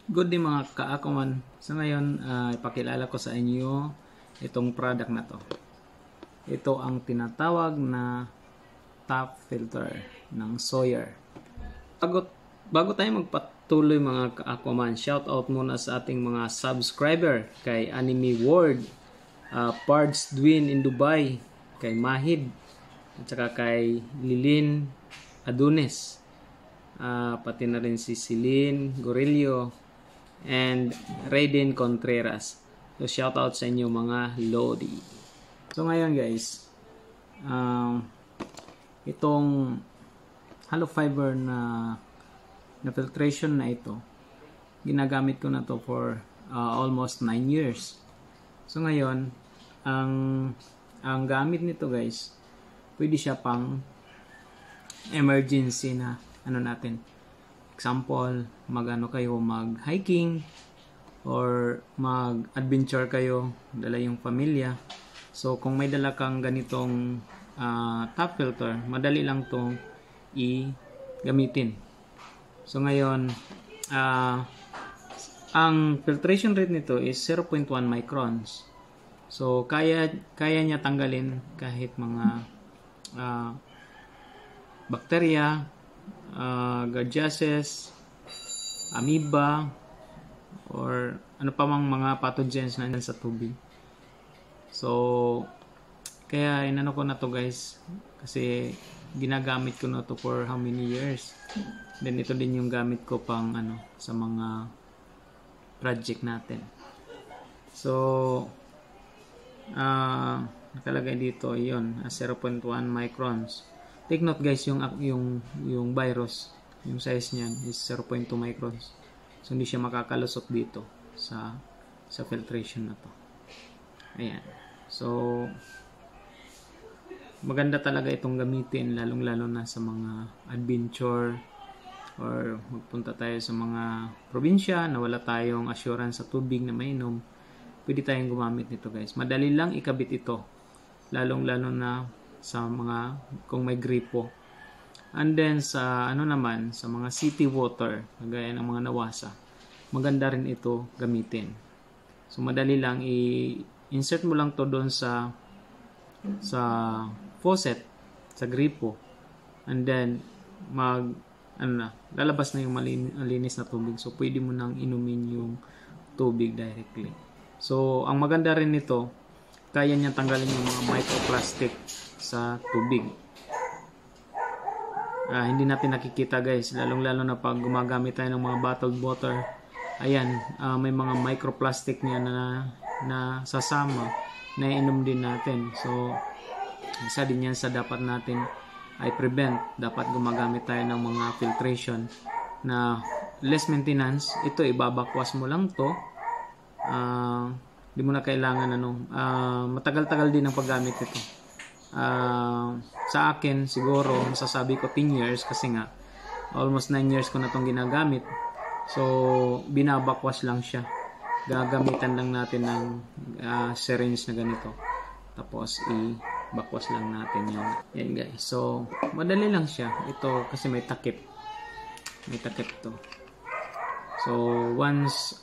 Good day mga kaakuman. So ngayon, ipakilala ko sa inyo itong product na to. Ito ang tinatawag na top filter ng Sawyer. Bago tayo magpatuloy mga kaakuman, shout out muna sa ating mga subscriber kay Anime World, Pards Dwin in Dubai, kay Mahid, at saka kay Lilin Adunes, pati na rin si Celine Gorillo, and Raiden Contreras. So shout out sa inyo mga Lodi. So ngayon guys, itong hollow fiber na filtration na ito, ginagamit ko na to for almost 9 years. So ngayon, ang gamit nito guys, pwede siya pang emergency na example, mag-hiking or mag-adventure kayo, dala yung pamilya. So, kung may dala kang ganitong top filter, madali lang itong i-gamitin. So, ngayon, ang filtration rate nito is 0.1 microns. So, kaya niya tanggalin kahit mga bakterya, gargiases, amoeba, or ano pa mang mga pathogens na sa tubig. So, kaya inano ko na to guys, kasi ginagamit ko na to for how many years. Then ito din yung gamit ko pang sa mga project natin. So, nakalagay dito yon 0.1 microns. Take note guys, yung virus, yung size niyan is 0.2 microns. So hindi siya makakalusot dito sa filtration na to. Ayan. So maganda talaga itong gamitin, lalong-lalo na sa mga adventure or magpunta tayo sa mga probinsya na wala tayong assurance sa tubig na mainom. Pwede tayong gumamit nito guys. Madali lang ikabit ito, lalong-lalo na sa mga kung may gripo. And then sa naman, sa mga city water, kagaya ng mga nawasa, maganda rin ito gamitin. So madali lang, i-insert mo lang to doon sa faucet, sa gripo, and then lalabas na yung malinis na tubig. So pwede mo nang inumin yung tubig directly. So ang maganda rin nito, kaya niya tanggalin yung mga microplastic sa tubig. Hindi natin nakikita guys, lalong-lalo na pag gumagamit tayo ng mga bottled water. Ayan, may mga microplastic niya na sasama na inom din natin. So, isa din yan sa dapat natin ay prevent. Dapat gumagamit tayo ng mga filtration na less maintenance. Ito, ibabakwas mo lang to. Hindi mo na kailangan matagal-tagal din ang paggamit nito. Sa akin siguro masasabi ko 10 years kasi nga almost 9 years ko na itong ginagamit. So binabakwas lang siya, gagamitan lang natin ng syringe na ganito, tapos i-bakwas lang natin yan guys. So madali lang siya ito kasi may takip to. So once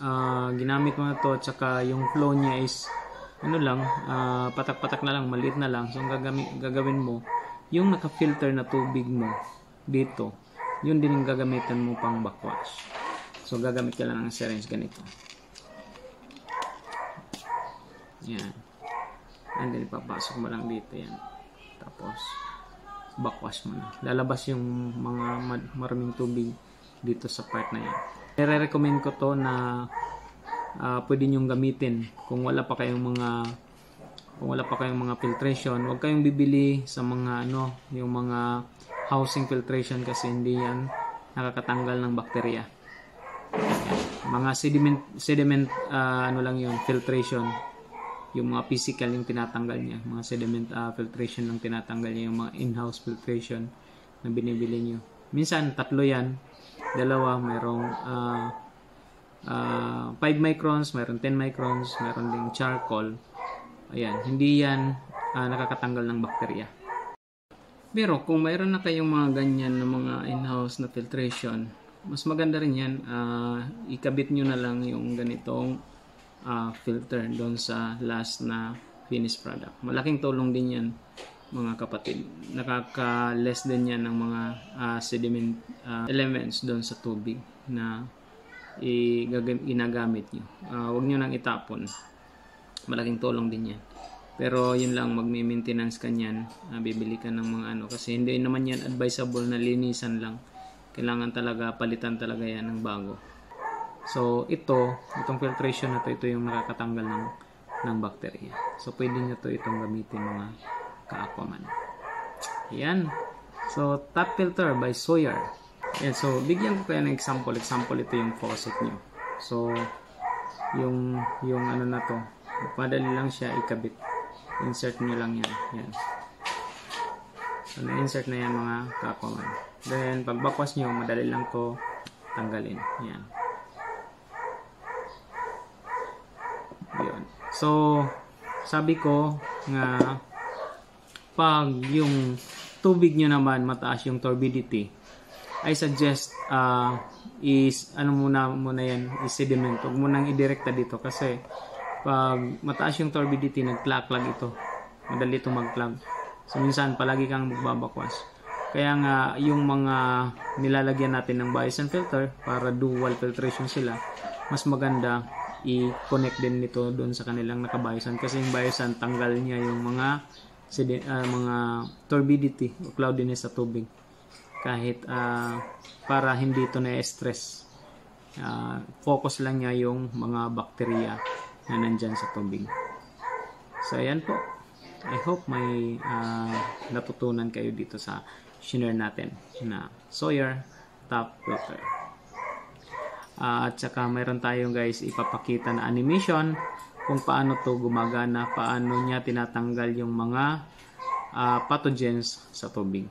ginamit mo na to, tsaka yung flow niya is patak-patak na lang, maliit na lang. So ang gagawin mo, yung naka-filter na tubig mo dito, yun din yung gagamitan mo pang backwash. So gagamit ka lang ng syringe ganito. Yan. And then ipapasok mo lang dito yan. Tapos backwash mo na. Lalabas yung mga maraming tubig dito sa part na yan. I-recommend ko to na pwede nyong gamitin kung wala pa kayong mga filtration. Huwag kayong bibili sa mga yung mga housing filtration kasi hindi yan nakakatanggal ng bakterya. Mga sediment lang yun, filtration. Yung mga physical yung tinatanggal niya, mga sediment filtration lang tinatanggal niya, yung mga in-house filtration na binibili niyo. Minsan tatlo yan, dalawa, mayroong 5 microns, mayroon 10 microns, mayroon ding charcoal. Ayan, hindi yan nakakatanggal ng bakterya. Pero kung mayroon na kayong mga ganyan na mga in-house na filtration, mas maganda rin yan, ikabit nyo na lang yung ganitong filter doon sa last na finished product. Malaking tulong din yan mga kapatid. Nakaka-less din yan ng mga sediment elements doon sa tubig na ginagamit nyo. Huwag nyo nang itapon. Malaking tulong din yan. Pero yun lang, magme-maintenance ka niyan, bibili ka ng mga kasi hindi naman yan advisable na linisan lang. Kailangan talaga, palitan talaga yan ng bago. So itong filtration na ito yung nakakatanggal ng bacteria. So pwede nyo itong gamitin mga ka-Aquaman. Yan. So top filter by Sawyer. Yan. So bigyan ko kayo ng example. Example, ito yung faucet nyo. So yung na to, madali lang siya ikabit. Insert nyo lang yan. Yan. So na-insert na yan mga ka-Aquaman. Then pagbakwas nyo, madali lang to tanggalin. Yan. Yun. So sabi ko nga, pag yung tubig nyo naman mataas yung turbidity, I suggest muna yan, sediment. Huwag mo nang idirekta dito kasi pag mataas yung turbidity, nag-clog ito. Madali ito mag-clog. So minsan palagi kang magbabakwas. Kaya nga yung mga nilalagyan natin ng Biosan filter para dual filtration sila, mas maganda i-connect din nito doon sa kanilang naka-Biosan kasi yung Biosan tanggal niya yung mga turbidity o cloudiness sa tubig. Kahit para hindi ito na-stress. Focus lang niya yung mga bacteria na nandyan sa tubig. So ayan po. I hope may natutunan kayo dito sa shinare natin na Sawyer top filter. At saka mayroon tayong guys ipapakita na animation kung paano to gumagana, paano niya tinatanggal yung mga pathogens sa tubig.